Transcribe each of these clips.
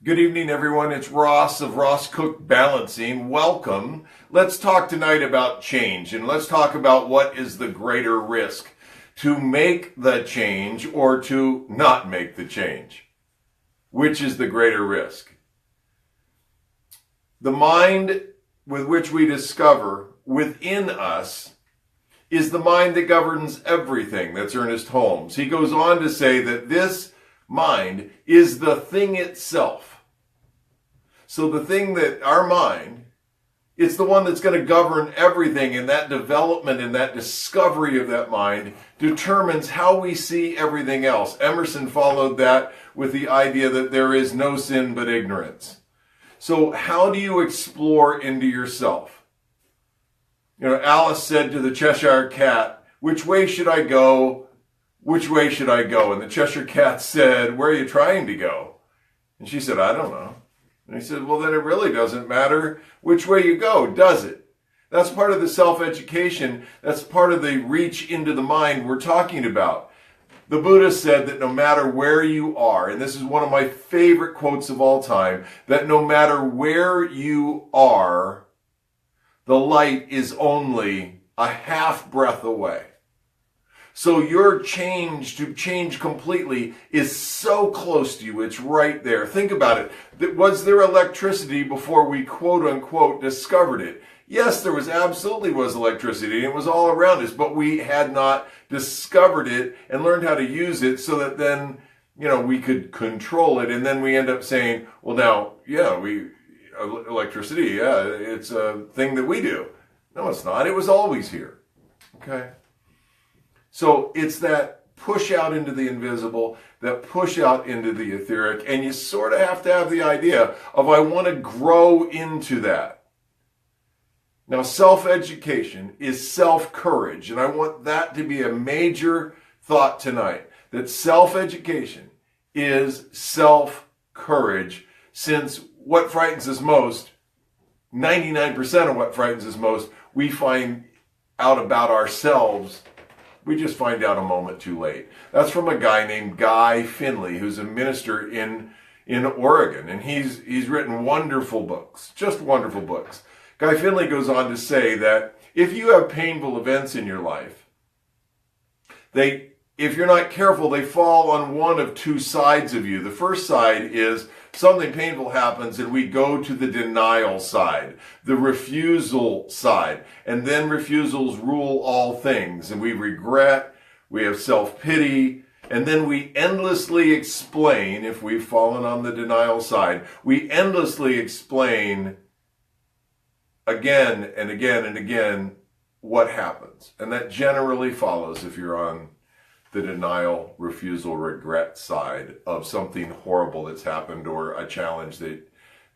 Good evening, everyone. It's Ross of Ross Cook Balancing. Welcome. Let's talk tonight about change, and let's talk about what is the greater risk, to make the change or to not make the change. Which is the greater risk? The mind with which we discover within us is the mind that governs everything. That's Ernest Holmes. He goes on to say that this mind is the thing itself. So the thing that our mind, it's the one that's going to govern everything, and that development and that discovery of that mind determines how we see everything else. Emerson followed that with the idea that there is no sin but ignorance. So how do you explore into yourself? Alice said to the Cheshire Cat, "Which way should I go? Which way should I go?" And the Cheshire Cat said, "Where are you trying to go?" And she said, "I don't know." And he said, "Well, then it really doesn't matter which way you go, does it?" That's part of the self-education. That's part of the reach into the mind we're talking about. The Buddha said that no matter where you are, and this is one of my favorite quotes of all time, that no matter where you are, the light is only a half breath away. So your change, to change completely, is so close to you. It's right there. Think about it. Was there electricity before we quote unquote discovered it? Yes, there absolutely was electricity. It was all around us, but we had not discovered it and learned how to use it so that then, we could control it. And then we end up saying, well, now, electricity, it's a thing that we do. No, it's not. It was always here. Okay? So it's that push out into the invisible, that push out into the etheric, and you sort of have to have the idea of, I want to grow into that. Now, self-education is self-courage, and I want that to be a major thought tonight, that self-education is self-courage, since what frightens us most, 99% of what frightens us most, we find out about ourselves. We just find out a moment too late. That's from a guy named Guy Finley, who's a minister in Oregon, and he's written wonderful books, just wonderful books. Guy Finley goes on to say that if you have painful events in your life, if you're not careful, they fall on one of two sides of you. The first side is something painful happens and we go to the denial side, the refusal side. And then refusals rule all things. And we regret, we have self-pity, and then we endlessly explain, if we've fallen on the denial side, we endlessly explain again and again and again what happens. And that generally follows if you're on the denial, refusal, regret side of something horrible that's happened or a challenge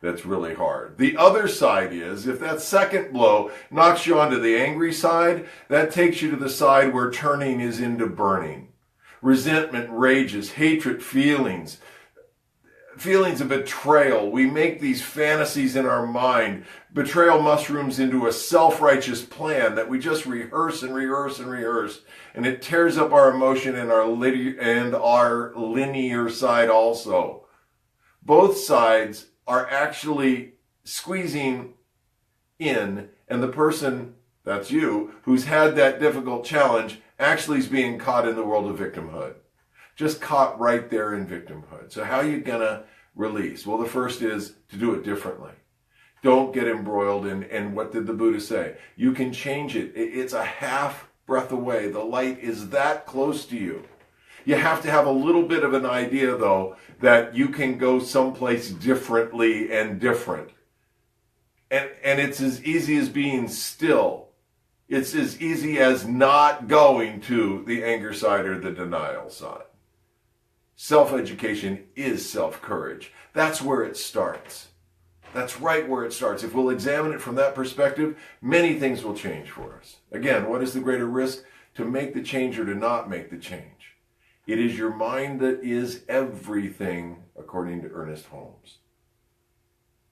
that's really hard. The other side is, if that second blow knocks you onto the angry side, that takes you to the side where turning is into burning. Resentment rages, hatred, feelings of betrayal. We make these fantasies in our mind. Betrayal mushrooms into a self-righteous plan that we just rehearse and rehearse and rehearse. And it tears up our emotion and our linear side also. Both sides are actually squeezing in, and the person, that's you, who's had that difficult challenge actually is being caught in the world of victimhood. Just caught right there in victimhood. So how are you going to release? Well, the first is to do it differently. Don't get embroiled in, and what did the Buddha say? You can change it. It's a half breath away. The light is that close to you. You have to have a little bit of an idea, though, that you can go someplace differently and different. And it's as easy as being still. It's as easy as not going to the anger side or the denial side. Self-education is self-courage. That's where it starts. That's right where it starts. If we'll examine it from that perspective, many things will change for us. Again, what is the greater risk? To make the change or to not make the change? It is your mind that is everything, according to Ernest Holmes.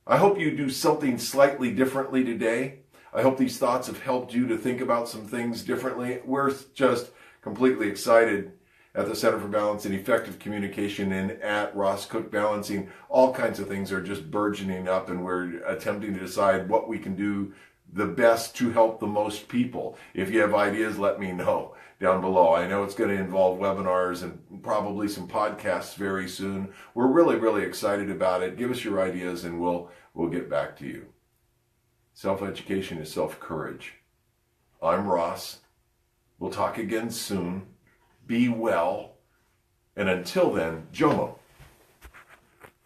I hope you do something slightly differently today. I hope these thoughts have helped you to think about some things differently. We're just completely excited at the Center for Balance and Effective Communication and at Ross Cook Balancing. All kinds of things are just burgeoning up, and we're attempting to decide what we can do the best to help the most people. If you have ideas, let me know down below. I know it's going to involve webinars and probably some podcasts very soon. We're really, really excited about it. Give us your ideas and we'll get back to you. Self-education is self-courage. I'm Ross. We'll talk again soon. Be well. And until then, Jomo.